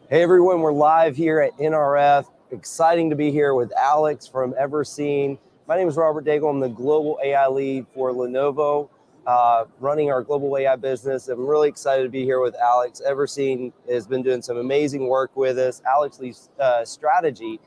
Hey everyone, we're live here at NRF. Exciting to be here with Alex from Everseen. My name is Robert Daigle. I'm the global AI lead for Lenovo, running our global AI business. I'm really excited to be here with Alex. Everseen has been doing some amazing work with us. Alex leads strategy.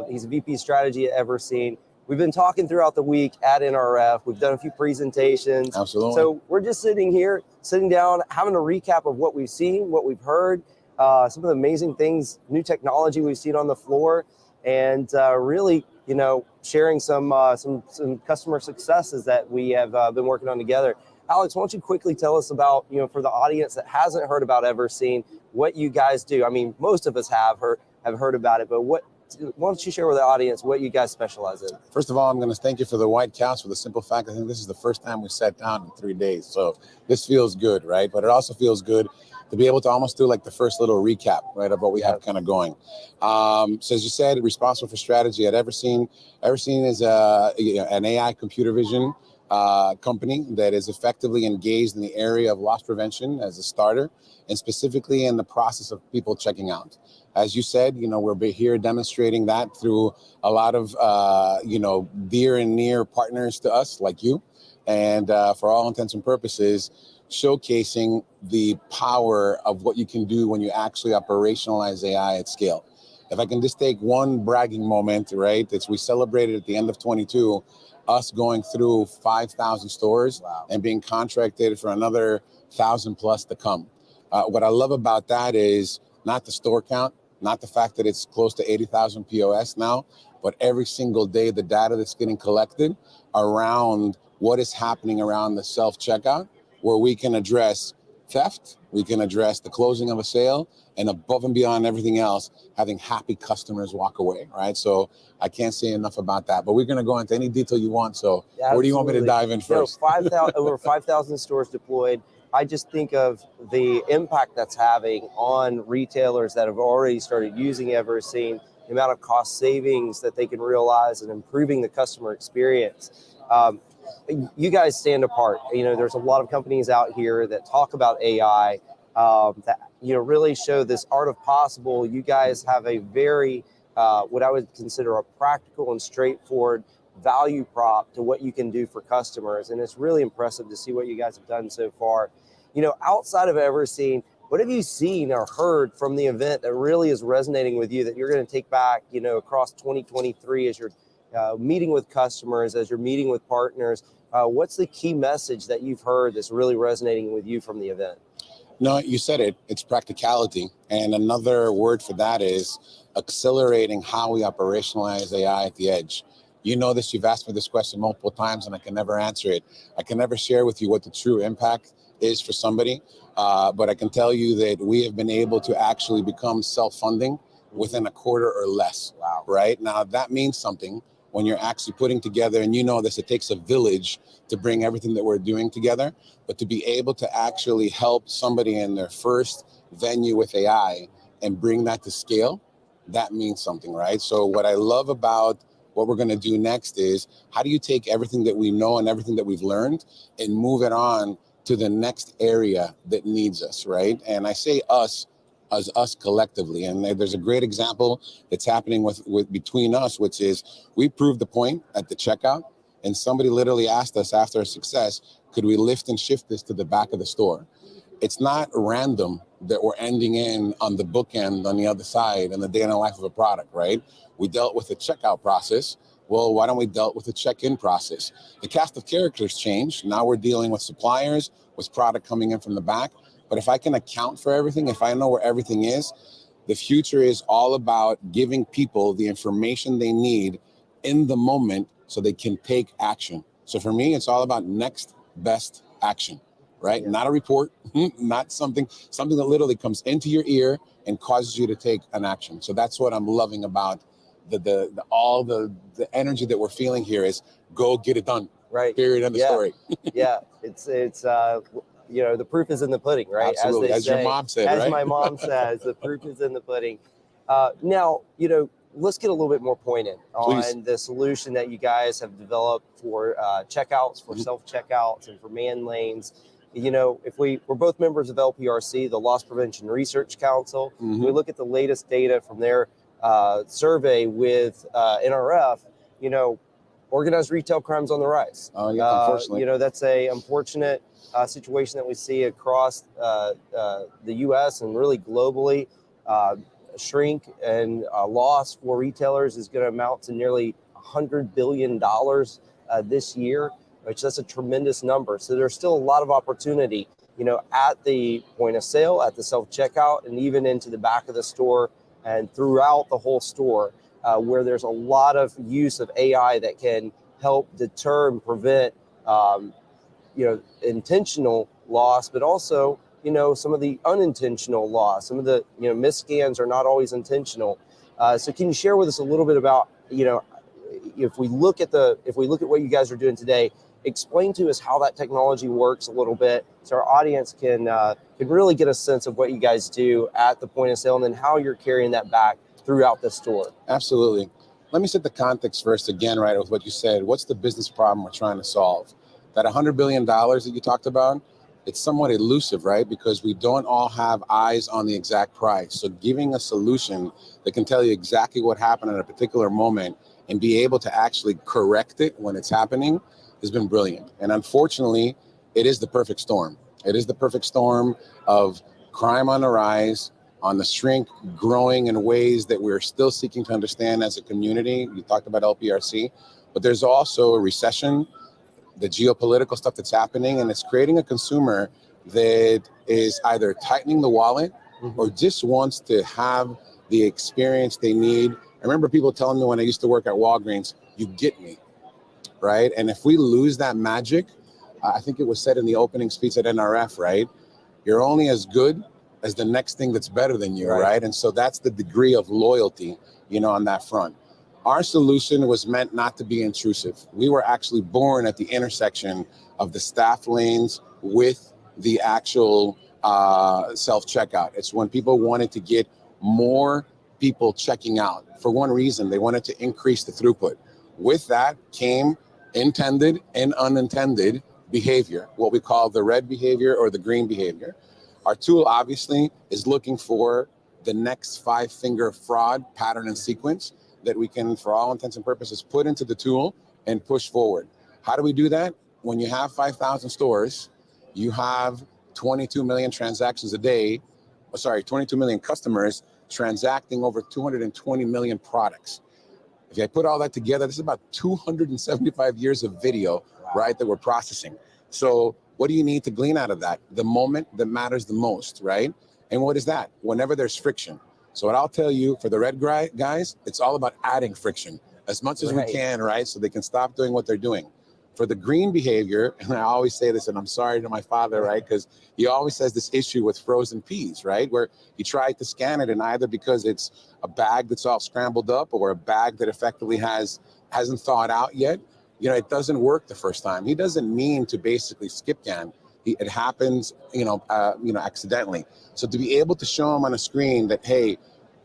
He's a VP strategy at Everseen. We've been talking throughout the week at NRF. We've done a few presentations. Absolutely. So we're just sitting down, having a recap of what we've seen, what we've heard, some of the amazing things, new technology we've seen on the floor, and really, sharing some customer successes that we have been working on together. Alex, why don't you quickly tell us about, for the audience that hasn't heard about Everseen, what you guys do? I mean, most of us have heard about it, but why don't you share with the audience what you guys specialize in? First of all, I'm going to thank you for the white couch for the simple fact I think this is the first time we sat down in 3 days. So this feels good, right? But it also feels good to be able to almost do like the first little recap, right, of what we have kind of going. So as you said, responsible for strategy at Everseen. Everseen is an AI computer vision company that is effectively engaged in the area of loss prevention as a starter, and specifically in the process of people checking out. As you said, we're here demonstrating that through a lot of, dear and near partners to us like you. And for all intents and purposes, showcasing the power of what you can do when you actually operationalize AI at scale. If I can just take one bragging moment, right? We celebrated at the end of 22, us going through 5,000 stores. Wow. And being contracted for another 1,000 plus to come. What I love about that is not the store count, not the fact that it's close to 80,000 POS now, but every single day the data that's getting collected around what is happening around the self-checkout, where we can address theft, we can address the closing of a sale, and above and beyond everything else, having happy customers walk away, right? So I can't say enough about that, but we're going to go into any detail you want. So where do you want me to dive in first? Over 5,000 stores deployed. I just think of the impact that's having on retailers that have already started using Everseen, the amount of cost savings that they can realize and improving the customer experience. You guys stand apart. There's a lot of companies out here that talk about AI, that really show this art of possible. You guys have a very what I would consider a practical and straightforward value prop to what you can do for customers, and it's really impressive to see what you guys have done so far. Outside of Everseen, what have you seen or heard from the event that really is resonating with you that you're going to take back, across 2023 as you're meeting with customers, as you're meeting with partners? What's the key message that you've heard that's really resonating with you from the event? No, you said it. It's practicality. And another word for that is accelerating how we operationalize AI at the edge. You know this, you've asked me this question multiple times and I can never answer it. I can never share with you what the true impact is for somebody, but I can tell you that we have been able to actually become self-funding within a quarter or less. Wow. Right? Now that means something when you're actually putting together, and this, it takes a village to bring everything that we're doing together, but to be able to actually help somebody in their first venue with AI and bring that to scale, that means something, right? So what I love about what we're going to do next is how do you take everything that we know and everything that we've learned and move it on to the next area that needs us, right? And I say us as us collectively. And there's a great example that's happening with between us, which is we proved the point at the checkout, and somebody literally asked us after a success, could we lift and shift this to the back of the store? It's not random that we're ending in on the bookend on the other side in the day in the life of a product, right? We dealt with the checkout process. Well, why don't we deal with the check-in process? The cast of characters changed. Now we're dealing with suppliers, with product coming in from the back. But if I can account for everything, if I know where everything is, the future is all about giving people the information they need in the moment so they can take action. So for me, it's all about next best action, right? Yeah. Not a report, not something that literally comes into your ear and causes you to take an action. So that's what I'm loving about all the energy that we're feeling here is go get it done. Right. Period. End of story. Yeah. It's the proof is in the pudding, right? Absolutely. As your mom said, right? As my mom says, the proof is in the pudding. Now, let's get a little bit more pointed on the solution that you guys have developed for checkouts, for self-checkouts, and for man lanes. if we're both members of LPRC, the Loss Prevention Research Council, we look at the latest data from their survey with NRF, organized retail crime's on the rise. Oh, yeah, unfortunately. That's a unfortunate situation that we see across the U.S. and really globally. Shrink and loss for retailers is going to amount to nearly $100 billion this year, which that's a tremendous number. So there's still a lot of opportunity, at the point of sale, at the self-checkout, and even into the back of the store and throughout the whole store, where there's a lot of use of AI that can help deter and prevent, intentional loss, but also, some of the unintentional loss. Some of the, misscans are not always intentional. So can you share with us a little bit about, if we look at what you guys are doing today, explain to us how that technology works a little bit, so our audience can really get a sense of what you guys do at the point of sale, and then how you're carrying that back throughout the store. Absolutely. Let me set the context first again, right, with what you said. What's the business problem we're trying to solve? That $100 billion that you talked about, it's somewhat elusive, right? Because we don't all have eyes on the exact price. So giving a solution that can tell you exactly what happened at a particular moment and be able to actually correct it when it's happening has been brilliant. And unfortunately, it is the perfect storm. It is the perfect storm of crime on the rise, on the shrink growing in ways that we're still seeking to understand as a community. You talked about LPRC, but there's also a recession, the geopolitical stuff that's happening, and it's creating a consumer that is either tightening the wallet or just wants to have the experience they need. I remember people telling me when I used to work at Walgreens, you get me, right? And if we lose that magic, I think it was said in the opening speech at NRF, right? You're only as good as the next thing that's better than you, right? And so that's the degree of loyalty, on that front. Our solution was meant not to be intrusive. We were actually born at the intersection of the staff lanes with the actual self-checkout. It's when people wanted to get more people checking out. For one reason, they wanted to increase the throughput. With that came intended and unintended behavior, what we call the red behavior or the green behavior. Our tool obviously is looking for the next 5-finger fraud pattern and sequence that we can, for all intents and purposes, put into the tool and push forward. How do we do that? When you have 5,000 stores, you have 22 million transactions a day, 22 million customers transacting over 220 million products. If I put all that together, this is about 275 years of video, right, that we're processing. So what do you need to glean out of that? The moment that matters the most, right? And what is that? Whenever there's friction. So what I'll tell you, for the red guys, it's all about adding friction as much as we can, right? So they can stop doing what they're doing. For the green behavior, and I always say this, and I'm sorry to my father, right? Because he always has this issue with frozen peas, right? Where he tried to scan it, and either because it's a bag that's all scrambled up or a bag that effectively hasn't thawed out yet, it doesn't work the first time. He doesn't mean to basically skip scan. It happens, accidentally. So to be able to show him on a screen that, hey,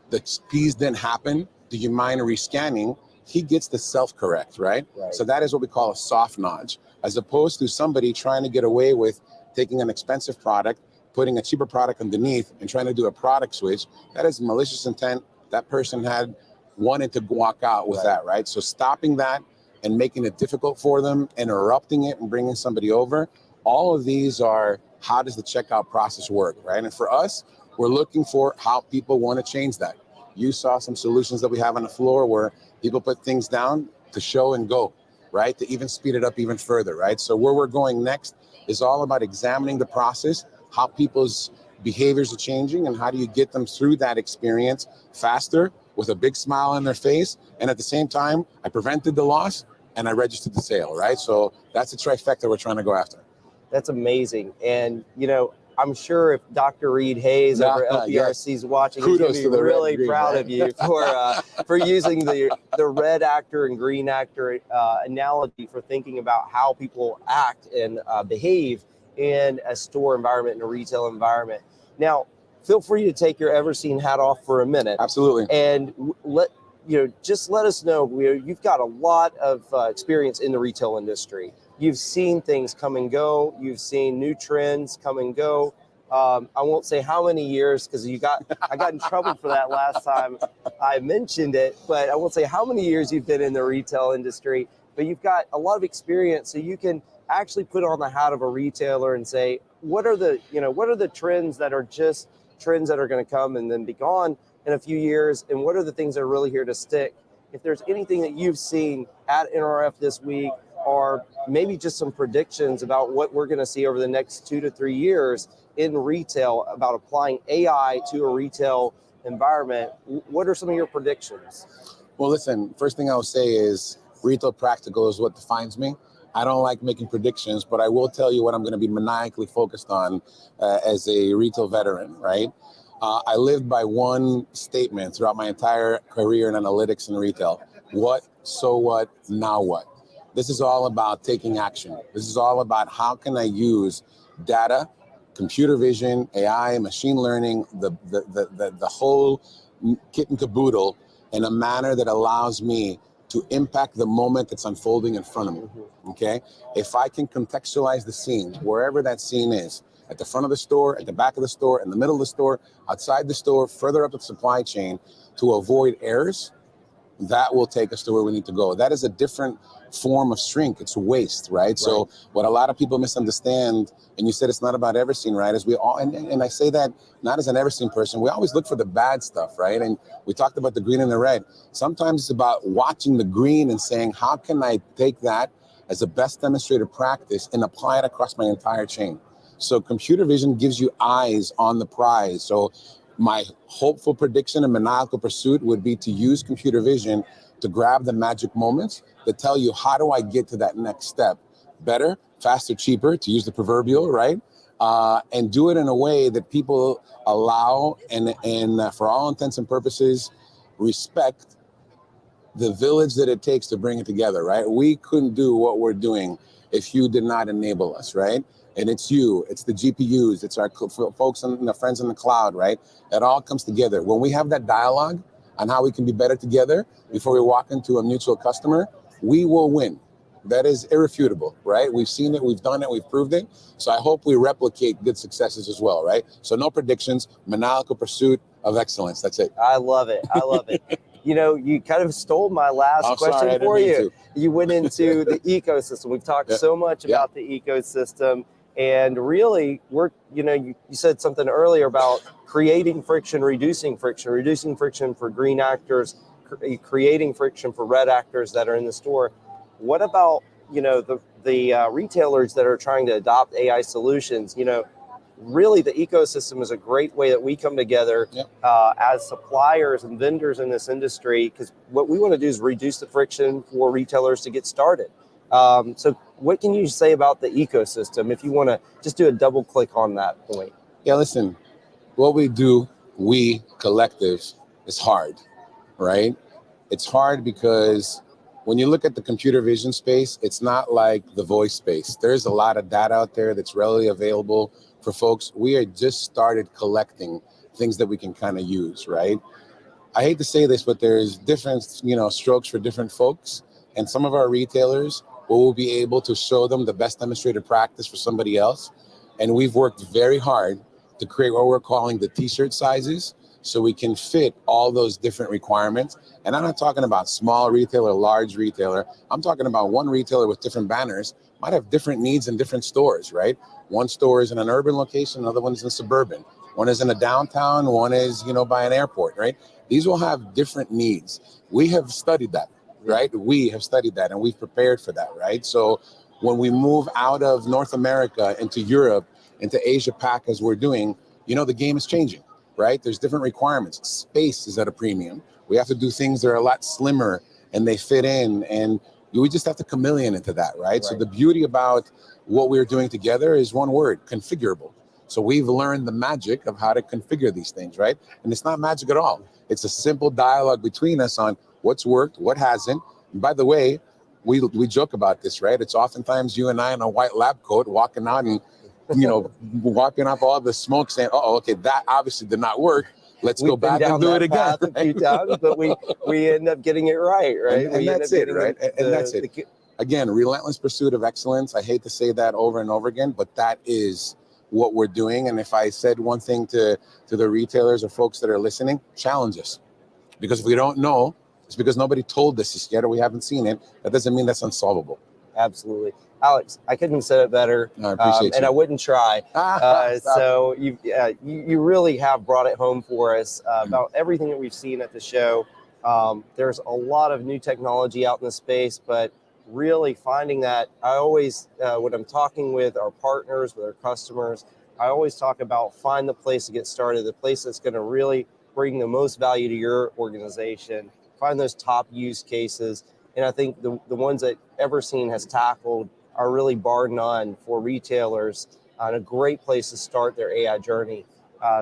the peas didn't happen, do you mind rescanning? He gets the self-correct, right? So that is what we call a soft nudge, as opposed to somebody trying to get away with taking an expensive product, putting a cheaper product underneath and trying to do a product switch. That is malicious intent. That person had wanted to walk out with that, right? So stopping that and making it difficult for them, interrupting it and bringing somebody over, all of these are, how does the checkout process work, right? And for us, we're looking for how people want to change that. You saw some solutions that we have on the floor where people put things down to show and go, right? To even speed it up even further, right? So where we're going next is all about examining the process, how people's behaviors are changing, and how do you get them through that experience faster with a big smile on their face. And at the same time, I prevented the loss and I registered the sale, right? So that's the trifecta we're trying to go after. That's amazing. And, I'm sure if Dr. Reed Hayes over LPRC is watching, he's going to be really proud of you for using the red actor and green actor analogy for thinking about how people act and behave in a store environment, in a retail environment. Now, feel free to take your Everseen hat off for a minute. Absolutely. And just let us know, you've got a lot of experience in the retail industry. you've seen things come and go. You've seen new trends come and go. I won't say how many years because I got in trouble for that last time I mentioned it, but I won't say how many years you've been in the retail industry, but you've got a lot of experience, so you can actually put on the hat of a retailer and say, what are the trends that are just trends that are going to come and then be gone in a few years, and what are the things that are really here to stick? If there's anything that you've seen at NRF this week, or maybe just some predictions about what we're going to see over the next 2 to 3 years in retail about applying AI to a retail environment, what are some of your predictions? Well, listen, first thing I'll say is retail practical is what defines me. I don't like making predictions, but I will tell you what I'm going to be maniacally focused on as a retail veteran, right? I lived by one statement throughout my entire career in analytics and retail. What, so what, now what? This is all about taking action. This is all about how can I use data, computer vision, AI, machine learning, the whole kit and caboodle in a manner that allows me to impact the moment that's unfolding in front of me, okay? If I can contextualize the scene, wherever that scene is, at the front of the store, at the back of the store, in the middle of the store, outside the store, further up the supply chain, to avoid errors, that will take us to where we need to go. That is a different form of shrink. It's waste, right? So what a lot of people misunderstand, and you said it's not about Everseen, right? Is we all, and I say that not as an Everseen person, we always look for the bad stuff, right? And we talked about the green and the red. Sometimes it's about watching the green and saying, how can I take that as a best demonstrated practice and apply it across my entire chain? So computer vision gives you eyes on the prize. So my hopeful prediction and maniacal pursuit would be to use computer vision to grab the magic moments that tell you, how do I get to that next step? Better, faster, cheaper, to use the proverbial, right? And do it in a way that people allow and for all intents and purposes, respect the village that it takes to bring it together, right? We couldn't do what we're doing if you did not enable us, right? And it's you, it's the GPUs, it's our folks and the friends in the cloud, right? It all comes together. When we have that dialogue on how we can be better together before we walk into a mutual customer, we will win. That is irrefutable, right? We've seen it, we've done it, we've proved it. So I hope we replicate good successes as well, right? So no predictions, maniacal pursuit of excellence. That's it. I love it. I love it. You know, you kind of stole my last question for you. You went into the ecosystem. We've talked so much about the ecosystem, and really, you said something earlier about creating friction, reducing friction for green actors, creating friction for red actors that are in the store. What about, the retailers that are trying to adopt AI solutions? Really, the ecosystem is a great way that we come together as suppliers and vendors in this industry, because what we want to do is reduce the friction for retailers to get started. So what can you say about the ecosystem if you want to just do a double click on that point? Yeah, listen, what we do, we collective, is hard, right? It's hard because when you look at the computer vision space, it's not like the voice space. There's a lot of data out there that's readily available for folks. We are just started collecting things that we can kind of use, right? I hate to say this, but there's different, strokes for different folks. And some of our retailers will be able to show them the best demonstrated practice for somebody else. And we've worked very hard to create what we're calling the t-shirt sizes, so we can fit all those different requirements. And I'm not talking about small retailer, large retailer. I'm talking about one retailer with different banners might have different needs in different stores, right? One store is in an urban location, another one is in suburban. One is in a downtown, one is, by an airport, right? These will have different needs. We have studied that, right? We have studied that and we've prepared for that, right? So when we move out of North America into Europe, into Asia Pac, as we're doing, the game is changing, right? There's different requirements. Space is at a premium. We have to do things that are a lot slimmer and they fit in, and we just have to chameleon into that, right? So the beauty about what we're doing together is one word: configurable. So we've learned the magic of how to configure these things, right? And it's not magic at all. It's a simple dialogue between us on what's worked, what hasn't. And by the way, we joke about this, right? It's oftentimes you and I in a white lab coat walking out and, wiping up all the smoke saying, oh, okay, that obviously did not work. Let's go back and do it again. A few times, but we end up getting it right? And that's it, right? And that's it. again, relentless pursuit of excellence. I hate to say that over and over again, but that is what we're doing. And if I said one thing to the retailers or folks that are listening, challenge us. Because if we don't know, it's because nobody told us this yet or we haven't seen it. That doesn't mean that's unsolvable. Absolutely. Alex, I couldn't have said it better. I appreciate you. And I wouldn't try. So you really have brought it home for us about everything that we've seen at the show. There's a lot of new technology out in the space, but really finding that, I always, when I'm talking with our partners, with our customers, I always talk about find the place to get started, the place that's going to really bring the most value to your organization, find those top use cases. And I think the ones that Everseen has tackled are really bar none for retailers and a great place to start their AI journey.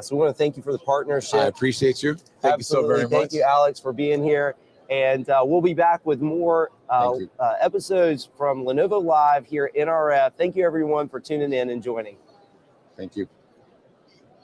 So we want to thank you for the partnership. I appreciate you. Thank you so very much. Thank you, Alex, for being here. And we'll be back with more episodes from Lenovo Live here at NRF. Thank you, everyone, for tuning in and joining. Thank you.